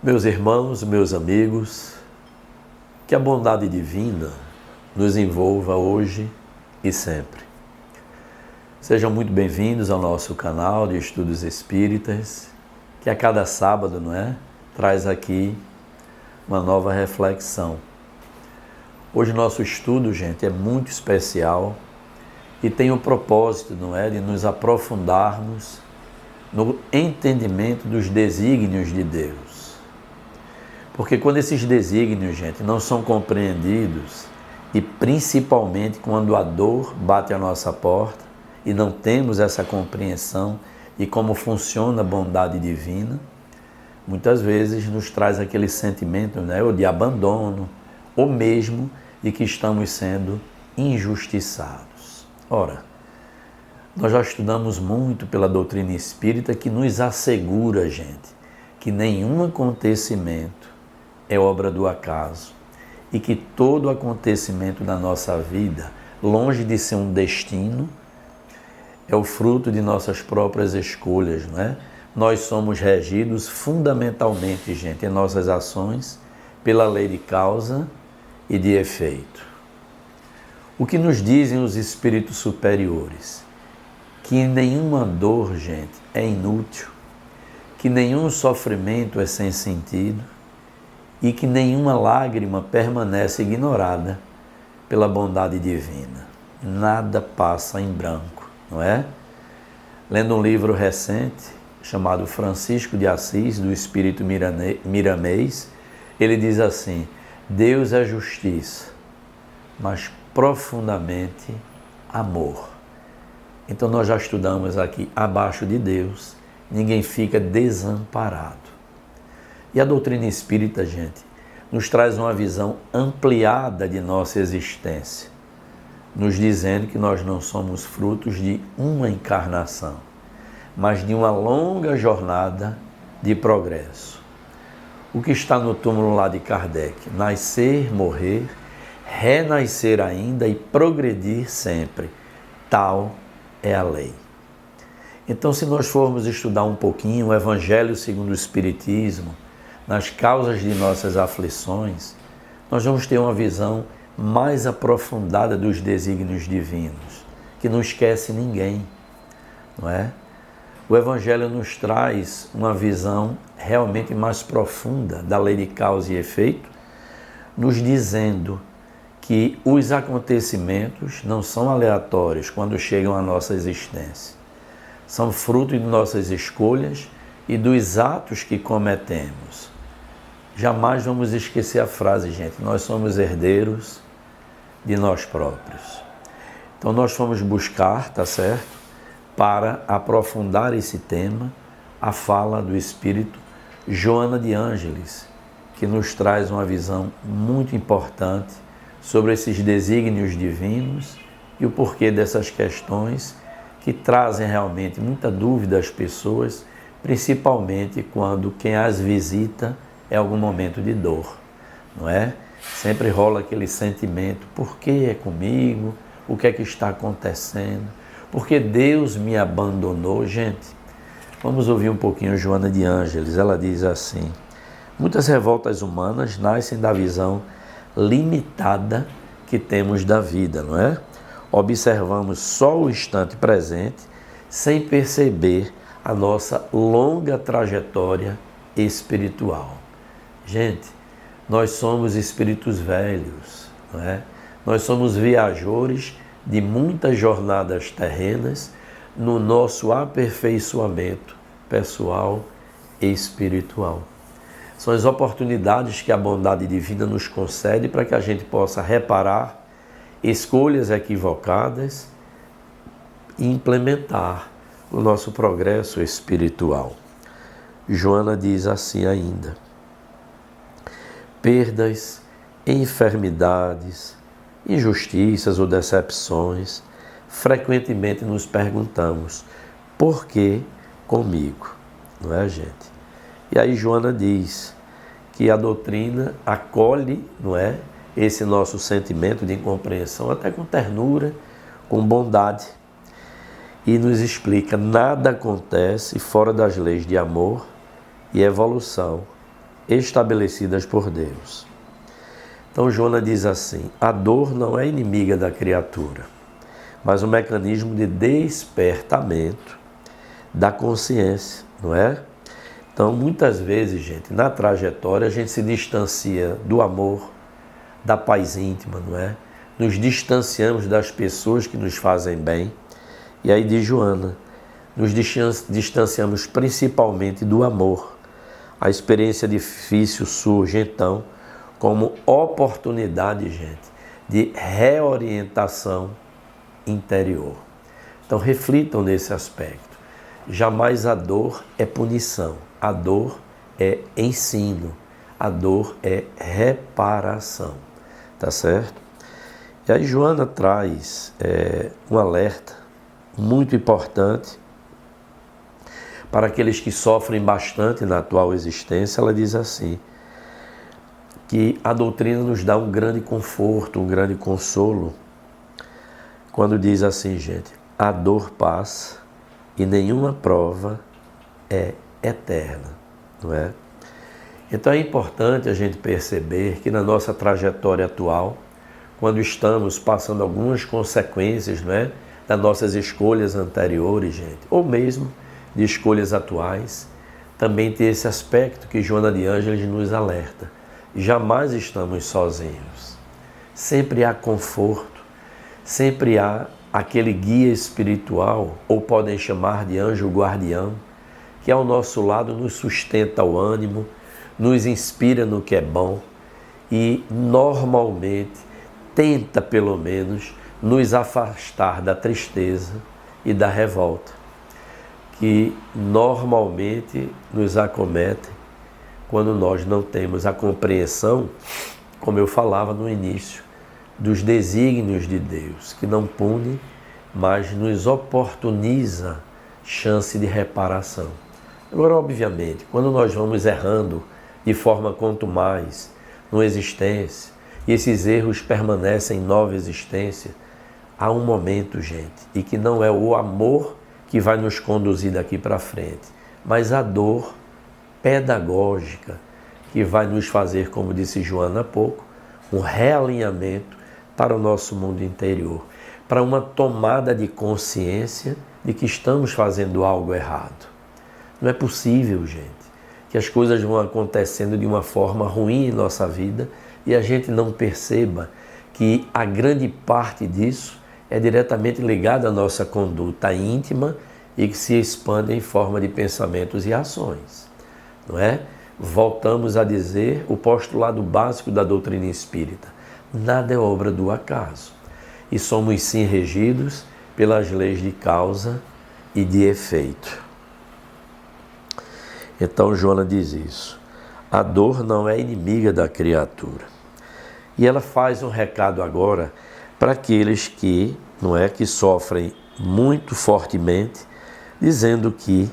Meus irmãos, meus amigos, que a bondade divina nos envolva hoje e sempre. Sejam muito bem-vindos ao nosso canal de Estudos Espíritas, que a cada sábado, traz aqui uma nova reflexão. Hoje nosso estudo, gente, é muito especial e tem o propósito, de nos aprofundarmos no entendimento dos desígnios de Deus. Porque quando esses desígnios, gente, não são compreendidos, e principalmente quando a dor bate à nossa porta e não temos essa compreensão de como funciona a bondade divina, muitas vezes nos traz aquele sentimento, ou de abandono, ou mesmo de que estamos sendo injustiçados. Ora, nós já estudamos muito pela doutrina espírita que nos assegura, gente, que nenhum acontecimento é obra do acaso e que todo acontecimento da nossa vida, longe de ser um destino, é o fruto de nossas próprias escolhas, Nós somos regidos fundamentalmente, gente, em nossas ações pela lei de causa e de efeito. O que nos dizem os espíritos superiores? Que nenhuma dor, gente, é inútil, que nenhum sofrimento é sem sentido e que nenhuma lágrima permanece ignorada pela bondade divina. Nada passa em branco, não é? Lendo um livro recente, chamado Francisco de Assis, do Espírito Miramês, ele diz assim: Deus é justiça, mas profundamente amor. Então nós já estudamos aqui, abaixo de Deus, ninguém fica desamparado. E a doutrina espírita, gente, nos traz uma visão ampliada de nossa existência, nos dizendo que nós não somos frutos de uma encarnação, mas de uma longa jornada de progresso. O que está no túmulo lá de Kardec? Nascer, morrer, renascer ainda e progredir sempre. Tal é a lei. Então, se nós formos estudar um pouquinho o Evangelho segundo o Espiritismo, nas causas de nossas aflições, nós vamos ter uma visão mais aprofundada dos desígnios divinos, que não esquece ninguém, não é? O Evangelho nos traz uma visão realmente mais profunda da lei de causa e efeito, nos dizendo que os acontecimentos não são aleatórios quando chegam à nossa existência. São fruto de nossas escolhas e dos atos que cometemos. Jamais vamos esquecer a frase, gente, nós somos herdeiros de nós próprios. Então nós fomos buscar, tá certo? Para aprofundar esse tema, a fala do Espírito Joana de Ângeles, que nos traz uma visão muito importante sobre esses desígnios divinos e o porquê dessas questões que trazem realmente muita dúvida às pessoas, principalmente quando quem as visita é algum momento de dor, não é? Sempre rola aquele sentimento, por que é comigo? O que é que está acontecendo? Por que Deus me abandonou? Gente, vamos ouvir um pouquinho Joana de Ângeles. Ela diz assim: muitas revoltas humanas nascem da visão limitada que temos da vida, não é? Observamos só o instante presente sem perceber a nossa longa trajetória espiritual. Gente, nós somos espíritos velhos, não é? Nós somos viajores de muitas jornadas terrenas no nosso aperfeiçoamento pessoal e espiritual. São as oportunidades que a bondade divina nos concede para que a gente possa reparar escolhas equivocadas e implementar o nosso progresso espiritual. Joana diz assim ainda: perdas, enfermidades, injustiças ou decepções, frequentemente nos perguntamos, por que comigo? Não é, gente? E aí Joana diz que a doutrina acolhe, não é, esse nosso sentimento de incompreensão, até com ternura, com bondade, e nos explica: nada acontece fora das leis de amor e evolução estabelecidas por Deus. Então Joana diz assim: a dor não é inimiga da criatura, mas um mecanismo de despertamento da consciência, não é? Então muitas vezes, gente, na trajetória a gente se distancia do amor, da paz íntima, não é? Nos distanciamos das pessoas que nos fazem bem. E aí diz Joana, nos distanciamos principalmente do amor. A experiência difícil surge então como oportunidade, gente, de reorientação interior. Então reflitam nesse aspecto. Jamais a dor é punição, a dor é ensino, a dor é reparação, tá certo? E aí Joana traz um alerta muito importante para aqueles que sofrem bastante na atual existência. Ela diz assim, que a doutrina nos dá um grande conforto, um grande consolo, quando diz assim, gente: a dor passa e nenhuma prova é eterna, não é? Então é importante a gente perceber que na nossa trajetória atual, quando estamos passando algumas consequências, não é, das nossas escolhas anteriores, gente, ou mesmo de escolhas atuais, também tem esse aspecto que Joana de Ângeles nos alerta. Jamais estamos sozinhos. Sempre há conforto, sempre há aquele guia espiritual, ou podem chamar de anjo guardião, que ao nosso lado nos sustenta o ânimo, nos inspira no que é bom e normalmente tenta pelo menos nos afastar da tristeza e da revolta, que normalmente nos acometem quando nós não temos a compreensão, como eu falava no início, dos desígnios de Deus, que não pune, mas nos oportuniza chance de reparação. Agora, obviamente, quando nós vamos errando de forma quanto mais numa existência, e esses erros permanecem em nova existência, há um momento, gente, e que não é o amor que vai nos conduzir daqui para frente, mas a dor pedagógica que vai nos fazer, como disse Joana há pouco, um realinhamento para o nosso mundo interior, para uma tomada de consciência de que estamos fazendo algo errado. Não é possível, gente, que as coisas vão acontecendo de uma forma ruim em nossa vida e a gente não perceba que a grande parte disso é diretamente ligada à nossa conduta íntima e que se expande em forma de pensamentos e ações, não é? Voltamos a dizer o postulado básico da doutrina espírita: nada é obra do acaso, e somos sim regidos pelas leis de causa e de efeito. Então Joana diz isso: a dor não é inimiga da criatura. E ela faz um recado agora para aqueles que, não é, que sofrem muito fortemente, dizendo que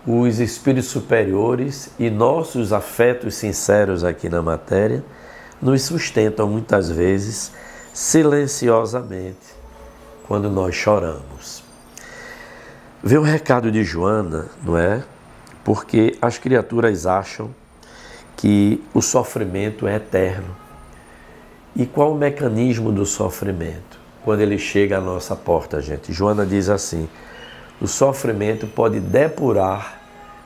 os espíritos superiores e nossos afetos sinceros aqui na matéria nos sustentam muitas vezes silenciosamente quando nós choramos. Vê o recado de Joana, não é? Porque as criaturas acham que o sofrimento é eterno. E qual o mecanismo do sofrimento? Quando ele chega à nossa porta, gente. Joana diz assim: o sofrimento pode depurar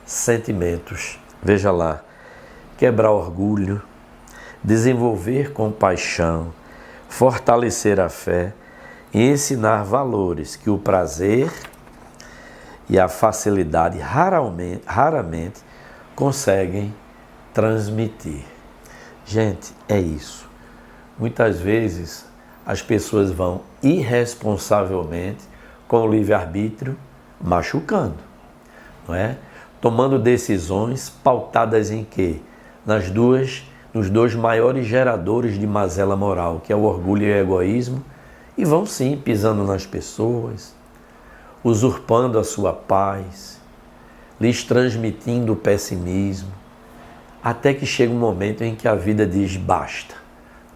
sentimentos. Veja lá: quebrar orgulho, desenvolver compaixão, fortalecer a fé e ensinar valores que o prazer e a facilidade raramente conseguem transmitir. Gente, é isso. Muitas vezes as pessoas vão irresponsavelmente com o livre-arbítrio machucando, não é? Tomando decisões pautadas em quê? Nos dois maiores geradores de mazela moral, que é o orgulho e o egoísmo, e vão sim pisando nas pessoas, usurpando a sua paz, lhes transmitindo o pessimismo, até que chega um momento em que a vida diz basta,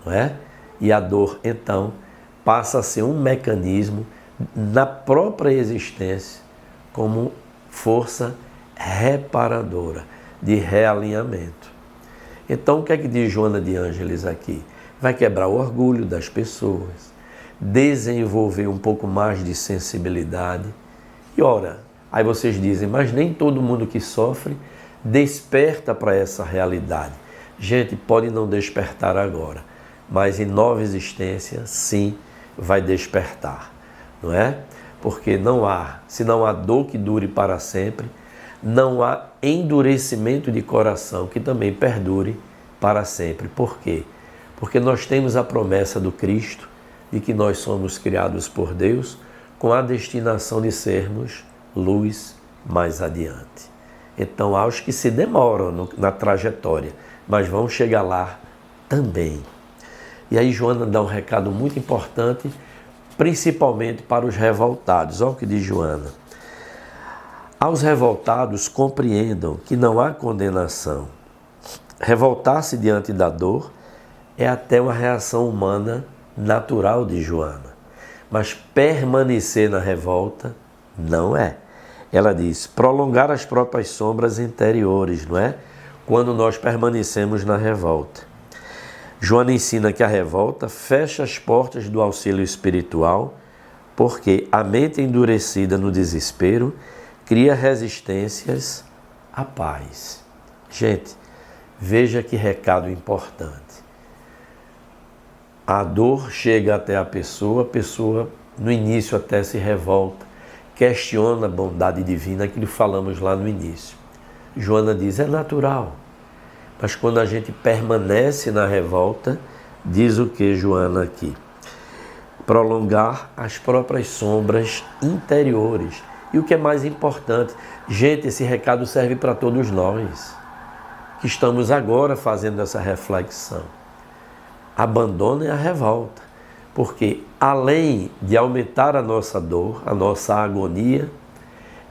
não é? E a dor, então, passa a ser um mecanismo na própria existência como força reparadora, de realinhamento. Então, o que é que diz Joana de Ângeles aqui? Vai quebrar o orgulho das pessoas, desenvolver um pouco mais de sensibilidade. E ora, aí vocês dizem, mas nem todo mundo que sofre desperta para essa realidade. Gente, pode não despertar agora, mas em nova existência, sim, vai despertar, não é? Porque se não há dor que dure para sempre, não há endurecimento de coração que também perdure para sempre. Por quê? Porque nós temos a promessa do Cristo de que nós somos criados por Deus com a destinação de sermos luz mais adiante. Então, há os que se demoram na trajetória, mas vão chegar lá também. E aí Joana dá um recado muito importante, principalmente para os revoltados. Olha o que diz Joana. Aos revoltados compreendam que não há condenação. Revoltar-se diante da dor é até uma reação humana natural de Joana. Mas permanecer na revolta não é. Ela diz, prolongar as próprias sombras interiores, não é? Quando nós permanecemos na revolta. Joana ensina que a revolta fecha as portas do auxílio espiritual, porque a mente endurecida no desespero cria resistências à paz. Gente, veja que recado importante. A dor chega até a pessoa no início até se revolta, questiona a bondade divina, aquilo que falamos lá no início. Joana diz, é natural. Mas quando a gente permanece na revolta, diz o que Joana aqui? Prolongar as próprias sombras interiores. E o que é mais importante, gente, esse recado serve para todos nós, que estamos agora fazendo essa reflexão. Abandonem a revolta, porque além de aumentar a nossa dor, a nossa agonia,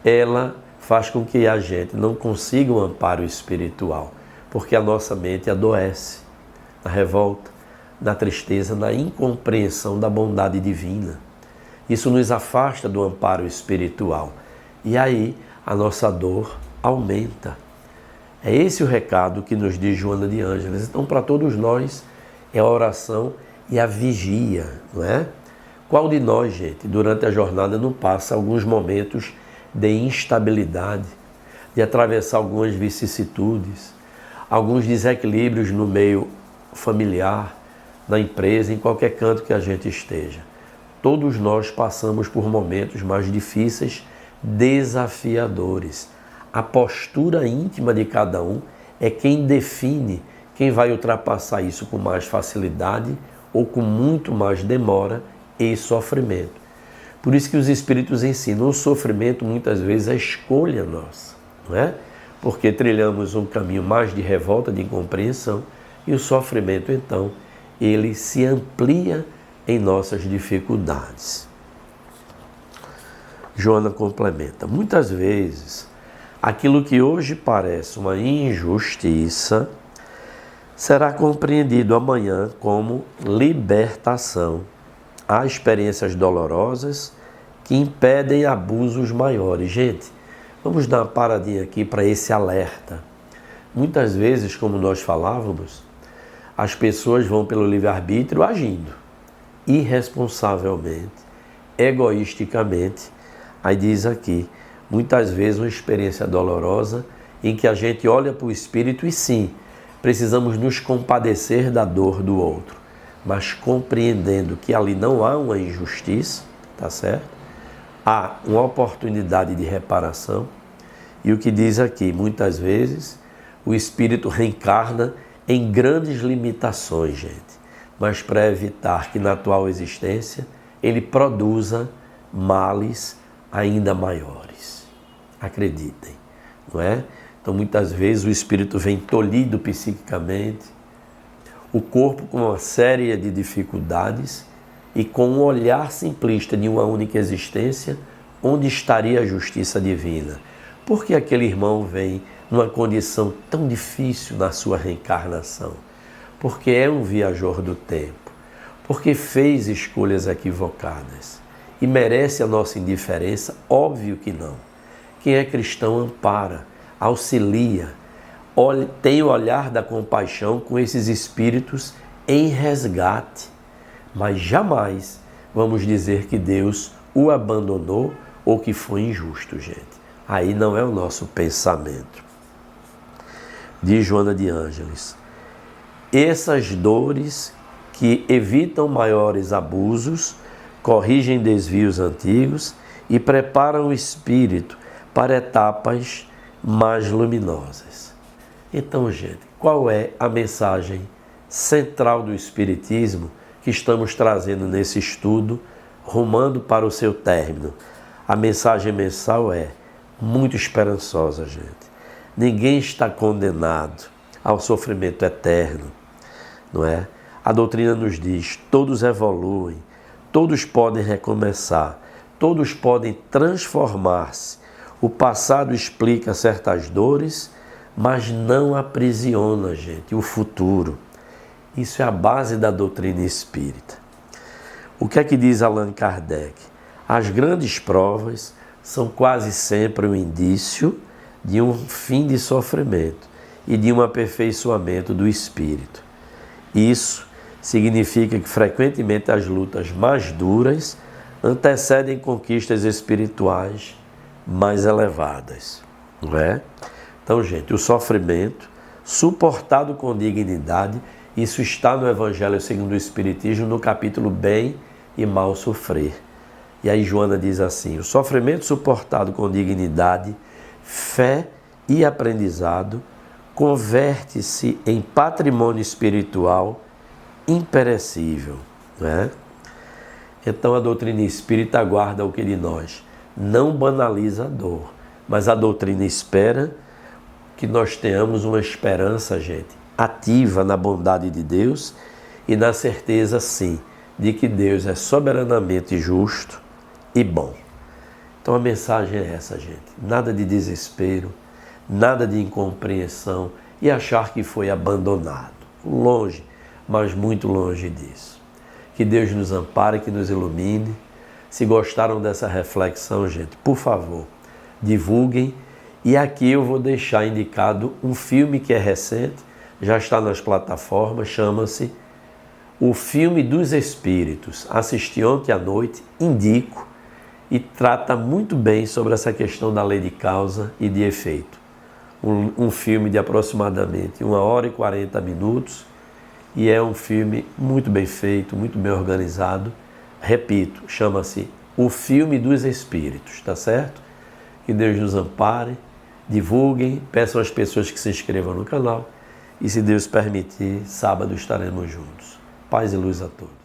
ela faz com que a gente não consiga um amparo espiritual, porque a nossa mente adoece na revolta, na tristeza, na incompreensão da bondade divina. Isso nos afasta do amparo espiritual. E aí a nossa dor aumenta. É esse o recado que nos diz Joana de Ângeles. Então, para todos nós, é a oração e a vigia, não é? Qual de nós, gente, durante a jornada não passa alguns momentos de instabilidade, de atravessar algumas vicissitudes, alguns desequilíbrios no meio familiar, na empresa, em qualquer canto que a gente esteja. Todos nós passamos por momentos mais difíceis, desafiadores. A postura íntima de cada um é quem define quem vai ultrapassar isso com mais facilidade ou com muito mais demora e sofrimento. Por isso que os Espíritos ensinam, o sofrimento muitas vezes é escolha nossa, não é? Porque trilhamos um caminho mais de revolta, de incompreensão, e o sofrimento, então, ele se amplia em nossas dificuldades. Joana complementa, muitas vezes, aquilo que hoje parece uma injustiça será compreendido amanhã como libertação. Há experiências dolorosas que impedem abusos maiores. Gente, vamos dar uma paradinha aqui para esse alerta. Muitas vezes, como nós falávamos, as pessoas vão pelo livre-arbítrio agindo irresponsavelmente, egoisticamente. Aí diz aqui, muitas vezes uma experiência dolorosa em que a gente olha para o espírito e sim, precisamos nos compadecer da dor do outro, mas compreendendo que ali não há uma injustiça, tá certo? Há uma oportunidade de reparação. E o que diz aqui, muitas vezes, o espírito reencarna em grandes limitações, gente, mas para evitar que na atual existência ele produza males ainda maiores. Acreditem, não é? Então, muitas vezes o espírito vem tolhido psiquicamente, o corpo com uma série de dificuldades e com um olhar simplista de uma única existência, onde estaria a justiça divina? Por que aquele irmão vem numa condição tão difícil na sua reencarnação? Porque é um viajor do tempo, porque fez escolhas equivocadas e merece a nossa indiferença? Óbvio que não. Quem é cristão ampara, auxilia, tem o olhar da compaixão com esses espíritos em resgate, mas jamais vamos dizer que Deus o abandonou ou que foi injusto, gente. Aí não é o nosso pensamento. Diz Joana de Ângeles: essas dores que evitam maiores abusos, corrigem desvios antigos e preparam o espírito para etapas mais luminosas. Então, gente, qual é a mensagem central do Espiritismo que estamos trazendo nesse estudo, rumando para o seu término? A mensagem mensal é muito esperançosa, gente. Ninguém está condenado ao sofrimento eterno, não é? A doutrina nos diz: todos evoluem, todos podem recomeçar, todos podem transformar-se. O passado explica certas dores, mas não aprisiona, gente, o futuro. Isso é a base da doutrina espírita. O que é que diz Allan Kardec? As grandes provas são quase sempre um indício de um fim de sofrimento e de um aperfeiçoamento do espírito. Isso significa que frequentemente as lutas mais duras antecedem conquistas espirituais mais elevadas, não é? Então, gente, o sofrimento suportado com dignidade, isso está no Evangelho segundo o Espiritismo, no capítulo Bem e Mal Sofrer. E aí Joana diz assim: o sofrimento suportado com dignidade, fé e aprendizado converte-se em patrimônio espiritual imperecível, não é? Então a doutrina espírita aguarda o que de nós? Não banaliza a dor, mas a doutrina espera que nós tenhamos uma esperança, gente, ativa na bondade de Deus e na certeza, sim, de que Deus é soberanamente justo e bom. Então a mensagem é essa, gente. Nada de desespero, nada de incompreensão e achar que foi abandonado. Longe, mas muito longe disso. Que Deus nos ampare, que nos ilumine. Se gostaram dessa reflexão, gente, por favor, divulguem. E aqui eu vou deixar indicado um filme que é recente, já está nas plataformas, chama-se O Filme dos Espíritos. Assisti ontem à noite, indico, e trata muito bem sobre essa questão da lei de causa e de efeito. Um filme de aproximadamente 1h40, e é um filme muito bem feito, muito bem organizado. Repito, chama-se O Filme dos Espíritos, tá certo? Que Deus nos ampare, divulguem, peçam às pessoas que se inscrevam no canal e, se Deus permitir, sábado estaremos juntos. Paz e luz a todos.